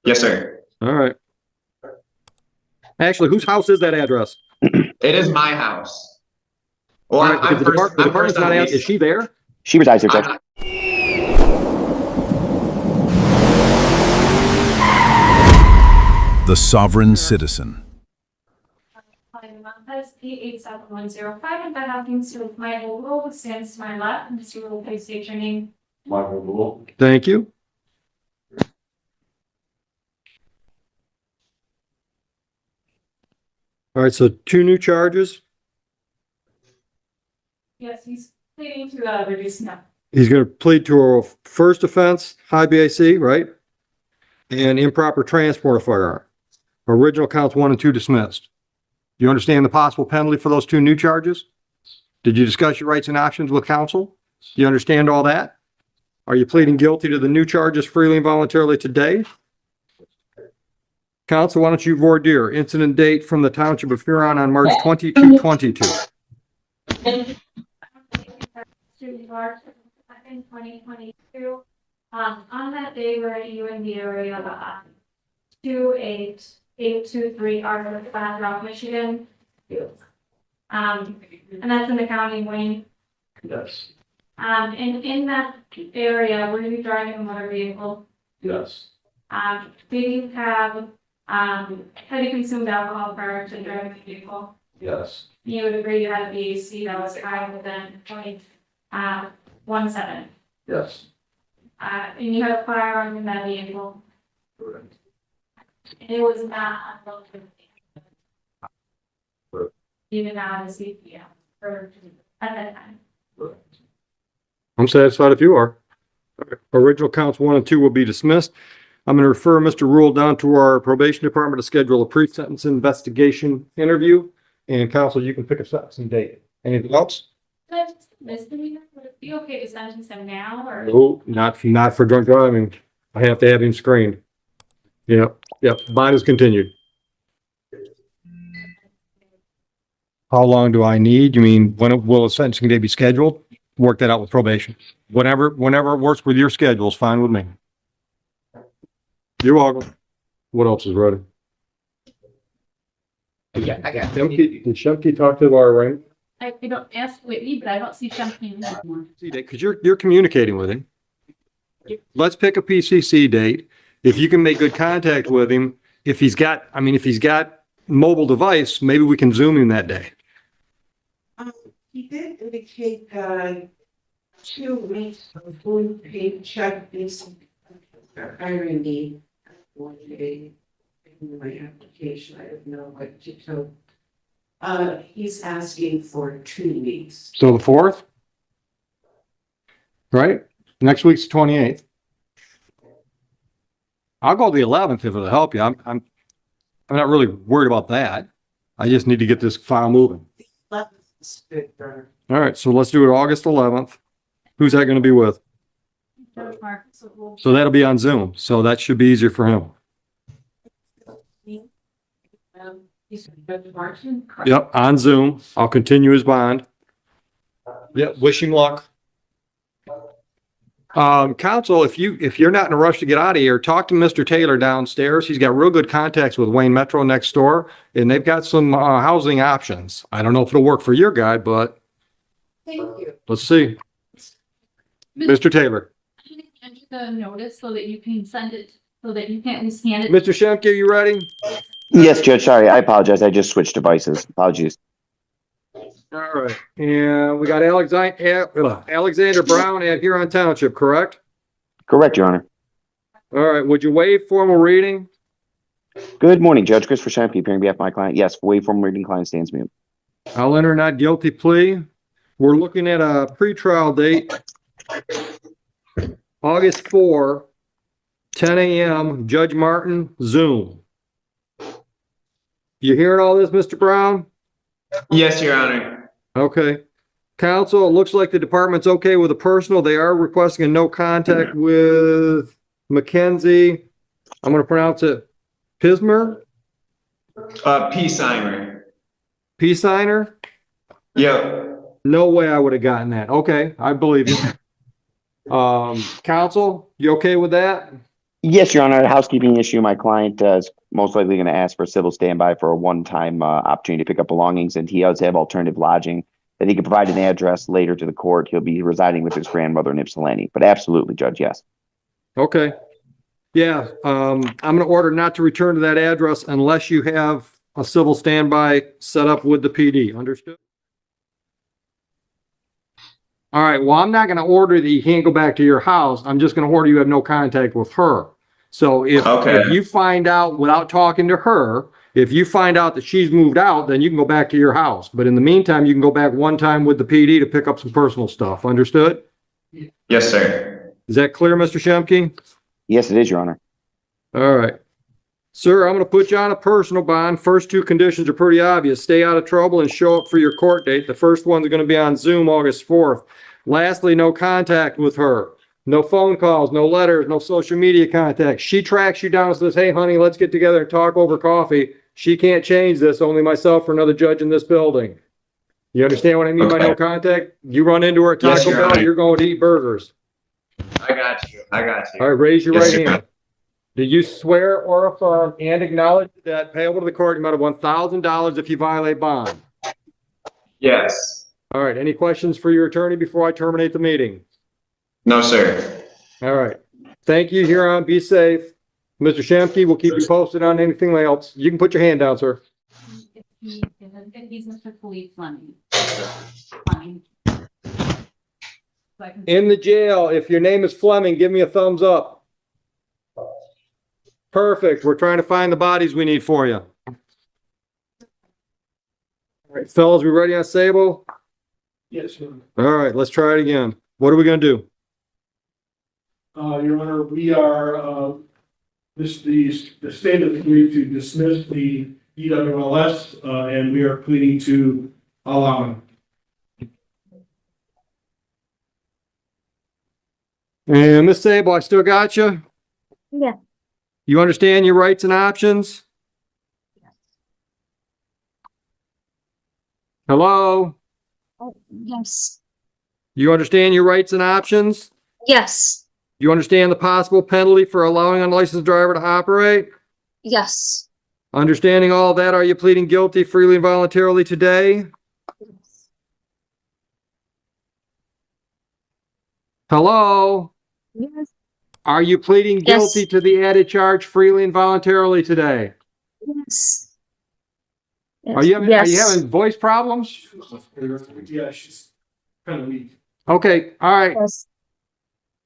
Yes, sir. All right. Actually, whose house is that address? It is my house. Well, All right, because the department's not out. Is she there? She resides here, Judge. The Sovereign Citizen. P8710 on behalf of Mr. Michael Rule, who stands to my left. Mr. Rule, please state your name. Michael Rule. Thank you. All right, so 2 new charges. Yes, he's pleading to reduce now. He's going to plead to a first offense, high BAC, right? And improper transport of firearm. Original counts 1 and 2 dismissed. Do you understand the possible penalty for those 2 new charges? Did you discuss your rights and options with counsel? Do you understand all that? Are you pleading guilty to the new charges freely and voluntarily today? Counsel, why don't you voir dire? Incident date from the Township of Huron on March 22, 22. March 2nd, 2022. On that day, were you in the area of 28823 Arthur Flat Rock, Michigan? And that's in the county, Wayne. Yes. And in that area, were you driving a motor vehicle? Yes. Did you have you consumed alcohol prior to driving the vehicle? Yes. You would agree you had a BAC that was higher than 0.17. Yes. And you had a firearm in that vehicle. Correct. It was not unloaded. Correct. You did not have a CPM at that time. Correct. I'm satisfied if you are. Original counts 1 and 2 will be dismissed. I'm going to refer Mr. Rule down to our probation department to schedule a pre-sentence investigation interview. And counsel, you can pick a sentencing date. Anything else? Could I just misdemeanor? Would it be okay to sentence him now or? No, not for drunk driving. I have to have him screened. Yep. Bond is continued. How long do I need? You mean when will a sentencing day be scheduled? Work that out with probation. Whenever it works with your schedule is fine with me. You're welcome. What else is ready? I got Did Shemke talk to our ring? I don't ask Whitney, but I don't see champagne anymore. Because you're communicating with him. Let's pick a PCC date. If you can make good contact with him, if he's got mobile device, maybe we can Zoom him that day. He did indicate 2 weeks of full paid check basic hiring me. One day in my application, I don't know what to tell. He's asking for 2 weeks. So the 4th? Right? Next week's the 28th. I'll go the 11th if it'll help you. I'm not really worried about that. I just need to get this file moving. The 11th is good for. All right, so let's do it August 11th. Who's that going to be with? So that'll be on Zoom. So that should be easier for him. Yep, on Zoom. I'll continue his bond. Yep, wish him luck. Counsel, if you're not in a rush to get out of here, talk to Mr. Taylor downstairs. He's got real good contacts with Wayne Metro next door, and they've got some housing options. I don't know if it'll work for your guy, but Thank you. let's see. Mr. Taylor. Enter the notice so that you can send it, so that you can't scan it. Mr. Shemke, you ready? Yes, Judge. Sorry, I apologize. I just switched devices. Apologies. All right. And we got Alexander Brown at Huron Township, correct? Correct, Your Honor. All right. Would you waive formal reading? Good morning, Judge Christopher Shemke, appearing on behalf of my client. Yes, waive formal reading, client stands mute. I'll enter not guilty plea. We're looking at a pretrial date, August 4, 10 a.m., Judge Martin, Zoom. You hearing all this, Mr. Brown? Yes, Your Honor. Okay. Counsel, it looks like the department's okay with the personal. They are requesting a no contact with Mackenzie. I'm going to pronounce it Pismer? P-signer. P-signer? Yep. No way I would have gotten that. Okay, I believe you. Counsel, you okay with that? Yes, Your Honor, a housekeeping issue. My client is most likely going to ask for a civil standby for a one-time opportunity to pick up belongings, and he does have alternative lodging that he can provide an address later to the court. He'll be residing with his grandmother in Ypsilanti, but absolutely, Judge, yes. Okay. Yeah, I'm gonna order not to return to that address unless you have a civil standby set up with the PD. Understood? All right, well, I'm not gonna order that you can't go back to your house. I'm just gonna order you have no contact with her. So if you find out without talking to her, if you find out that she's moved out, then you can go back to your house. But in the meantime, you can go back one time with the PD to pick up some personal stuff. Understood? Yes, sir. Is that clear, Mr. 𝘾𝙤𝙥🡪? Yes, it is, Your Honor. All right. Sir, I'm going to put you on a personal bond. First two conditions are pretty obvious. Stay out of trouble and show up for your court date. The first one's going to be on Zoom August 4th. Lastly, no contact with her. No phone calls, no letters, no social media contact. She tracks you down and says, hey, honey, let's get together and talk over coffee. She can't change this, only myself or another judge in this building. You understand what I mean by no contact? You run into her at Yes, Taco Your Bell, Honor. you're going to eat burgers. I got you. I got you. All right, raise your Yes, right sir. hand. Do you swear or affirm and acknowledge that payable to the court amount of $1,000 if you violate bond? Yes. All right, any questions for your attorney before I terminate the meeting? No, sir. All right. Thank you, Huron. Be safe. Mr. 𝘾𝙤🥗, we'll keep you posted on anything else. You can put your hand down, sir. If he's Mr. 𝘾𝙤𝙥𝙞𝙜. Fleming. So I can- In the jail, if your name is Fleming, give me a thumbs up. Perfect. We're trying to find the bodies we need for you. All right, fellas, we ready on Sable? Yes, Your All right, let's try it again. What are we going to do? Honor. Your Honor, we are, the state of the committee to dismiss the EWLS, and we are pleading to allow him. And Miss Sable, I still got you? Yeah. You understand your rights and options? Hello? Oh, yes. You understand your rights and options? Yes. You understand the possible penalty for allowing an unlicensed driver to operate? Yes. Understanding all that, are you pleading guilty freely and voluntarily today? Hello? Yes. Are you pleading guilty to the added charge freely and voluntarily today? Yes. Are you having voice problems? Yeah, she's kind of weak. Okay, all right. Yes.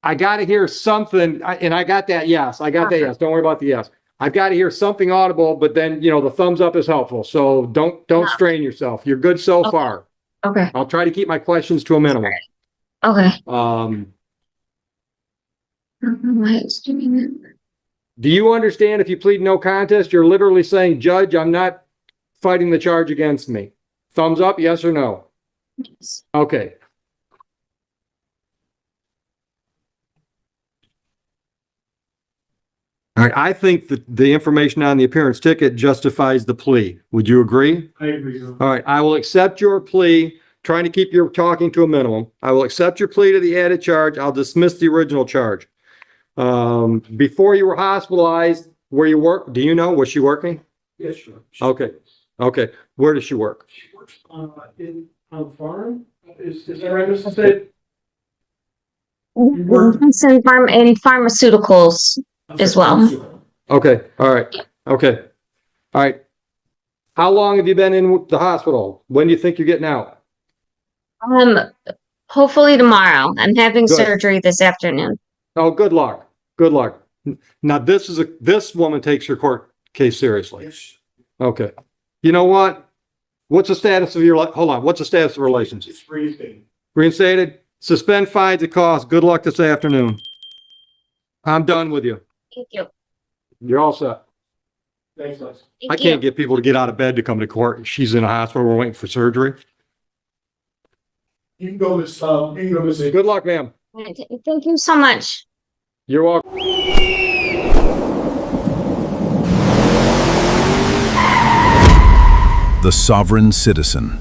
I got to hear something, and I got that yes. I got that yes. Don't worry about the yes. I've got to hear something audible, but then, you know, the thumbs up is helpful. So don't strain yourself. You're good so far. Okay. I'll try to keep my questions to a minimum. Okay. Do you understand if you plead no contest, you're literally saying, Judge, I'm not fighting the charge against me? Thumbs up, yes or no? Yes. Okay. All right, I think that the information on the appearance ticket justifies the plea. Would you agree? I agree. Your Honor. All right, I will accept your plea, trying to keep your talking to a minimum. I will accept your plea to the added charge. I'll dismiss the original charge. Before you were hospitalized, where you work, do you know, was she working? Yes, sure. Okay, okay. Where does she work? She works on the farm. Is that right, Mr. State? Johnson Farm and pharmaceuticals as well. Okay, all right, okay. All right. How long have you been in the hospital? When do you think you're getting out? Hopefully tomorrow. I'm having Good. surgery this afternoon. Oh, good luck. Good luck. Now, this woman takes her court case seriously. Yes. Okay. You know what? What's the status of your, hold on, what's the status of relations? It's freezing. Reinstated? Suspend fines and costs. Good luck this afternoon. I'm done with you. Thank you. You're all set. Thanks, Les. Thank I can't get people to get out of bed to come to court. She's in a hospital. We're waiting for surgery. You can go, Miss. You can go, Miss. Good luck, ma'am. you. Thank you so much. You're welcome. The Sovereign Citizen.